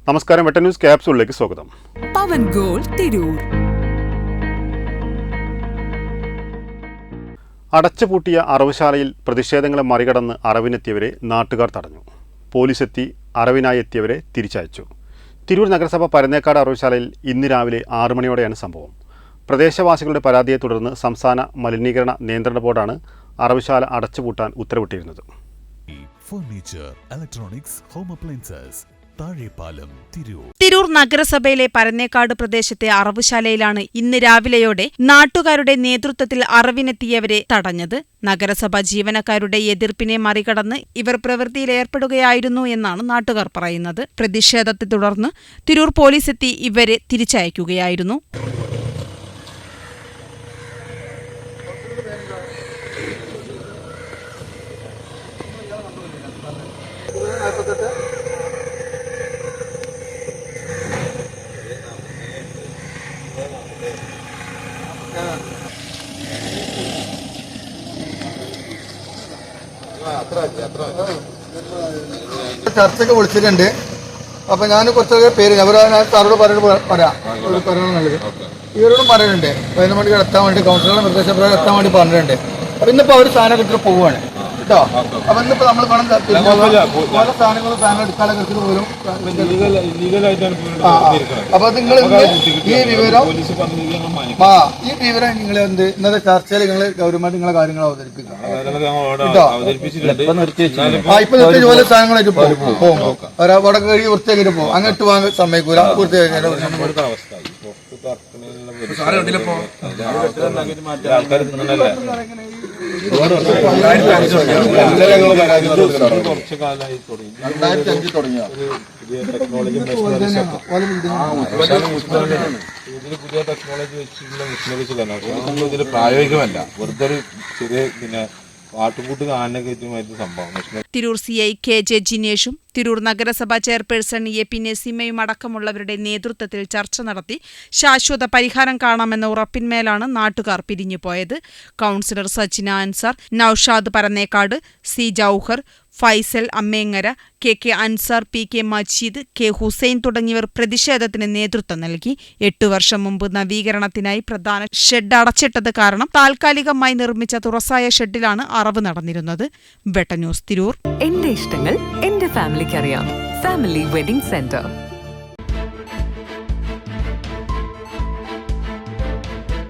നമസ്കാരം, വെട്ട ന്യൂസ് ക്യാപ്സൂളിലേക്ക് സ്വാഗതം. പവൻ ഗോൾ തിരൂർ. അടച്ചുപൂട്ടിയ അറവുശാലയിൽ പ്രതിഷേധങ്ങളെ മറികടന്ന് അറവിനെത്തിയവരെ നാട്ടുകാർ തടഞ്ഞു. പോലീസെത്തി അറവിനായി എത്തിയവരെ തിരിച്ചയച്ചു. തിരൂർ നഗരസഭ പരന്നേക്കാട് അറവുശാലയിൽ ഇന്ന് രാവിലെ 6 മണിയോടെയാണ് സംഭവം. പ്രദേശവാസികളുടെ പരാതിയെ തുടർന്ന് സംസ്ഥാന മലിനീകരണ നിയന്ത്രണ ബോർഡാണ് അറവുശാല അടച്ചുപൂട്ടാൻ ഉത്തരവിട്ടിരുന്നത്. Furniture, electronics, home appliances, Thazhepalam, Tirur. Tirur നഗരസഭയിലെ പരന്നേക്കാട് പ്രദേശത്തെ അറവുശാലയിലാണ് ഇന്ന് രാവിലെയോടെ നാട്ടുകാരുടെ നേതൃത്വത്തിൽ അറവിനെത്തിയവരെ തടഞ്ഞത്. നഗരസഭ ജീവനക്കാരുടെ എതിർപ്പിനെ മറികടന്ന് ഇവർ പ്രവൃത്തിയിലേർപ്പെടുകയായിരുന്നു എന്നാണ് നാട്ടുകാർ പറയുന്നത്. പ്രതിഷേധത്തെ തുടർന്ന് തിരൂർ പോലീസെത്തി ഇവരെ തിരിച്ചയക്കുകയായിരുന്നു. ചർച്ചയൊക്കെ വിളിച്ചിട്ടുണ്ട്. അപ്പൊ ഞാൻ കുറച്ചൊക്കെ പേര് സാറോട് പറയണം നല്ലത്. ഇവരോടും പറയുന്നുണ്ട് 11 മണിക്ക് എത്താൻ വേണ്ടി കൗൺസിലറുടെ നിർദ്ദേശപ്രകാരം എത്താൻ വേണ്ടി പറഞ്ഞിട്ടുണ്ട്. അപ്പൊ ഇന്നിപ്പോ അവർ സാധനം എടുത്തിട്ട് പോവുകയാണ് കേട്ടോ. അപ്പൊ ഇന്നിപ്പോ നമ്മൾ പല സാധനങ്ങളും സാധനം എടുക്കാതെ എടുത്തിട്ട് പോലും. അപ്പൊ നിങ്ങൾ ഈ വിവരം നിങ്ങൾ എന്ത് ഇന്നത്തെ ചർച്ചയിൽ നിങ്ങൾ ഗൗരവമായിട്ട് നിങ്ങളെ കാര്യങ്ങൾ അവതരിപ്പിക്കുക കേട്ടോ. ഇപ്പൊ നിർത്തി ജോലി സാധനങ്ങളായിട്ട് പോകും. വടക്ക് കഴിയും വൃത്തിയാക്കിട്ട് പോകും. അങ്ങോട്ട് വാങ്ങാൻ സമ്മതിക്കൂല. പ്രായോഗികമല്ല, വെറുതെ ഒരു ചെറിയ ആട്ടുകൂട്ട് കാണാനൊക്കെ സംഭവം. തിരൂർ CI KJ ജിനേഷും തിരൂർ നഗരസഭാ ചെയർപേഴ്സൺ AP നസീമയും അടക്കമുള്ളവരുടെ നേതൃത്വത്തിൽ ചർച്ച നടത്തി ശാശ്വത പരിഹാരം കാണാമെന്ന ഉറപ്പിന്മേലാണ് നാട്ടുകാർ പിരിഞ്ഞുപോയത്. Councillor Sajina Ansar, Noushad Parannekkad, C Jouhar, Faisal Ammengara, KK Ansar, PK Majeed, K Hussain തുടങ്ങിയവർ പ്രതിഷേധത്തിന് നേതൃത്വം നൽകി. 8 വർഷം മുമ്പ് നവീകരണത്തിനായി പ്രധാന ഷെഡ് അടച്ചിട്ടത് കാരണം താൽക്കാലികമായി നിർമ്മിച്ച തുറസായ ഷെഡിലാണ് അറവ് നടന്നിരുന്നത്. വെട്ട ന്യൂസ് തിരൂർ. എന്റെ ഇഷ്ടങ്ങൾ എന്റെ ഫാമിലിക്ക് അറിയാം. Family wedding centre.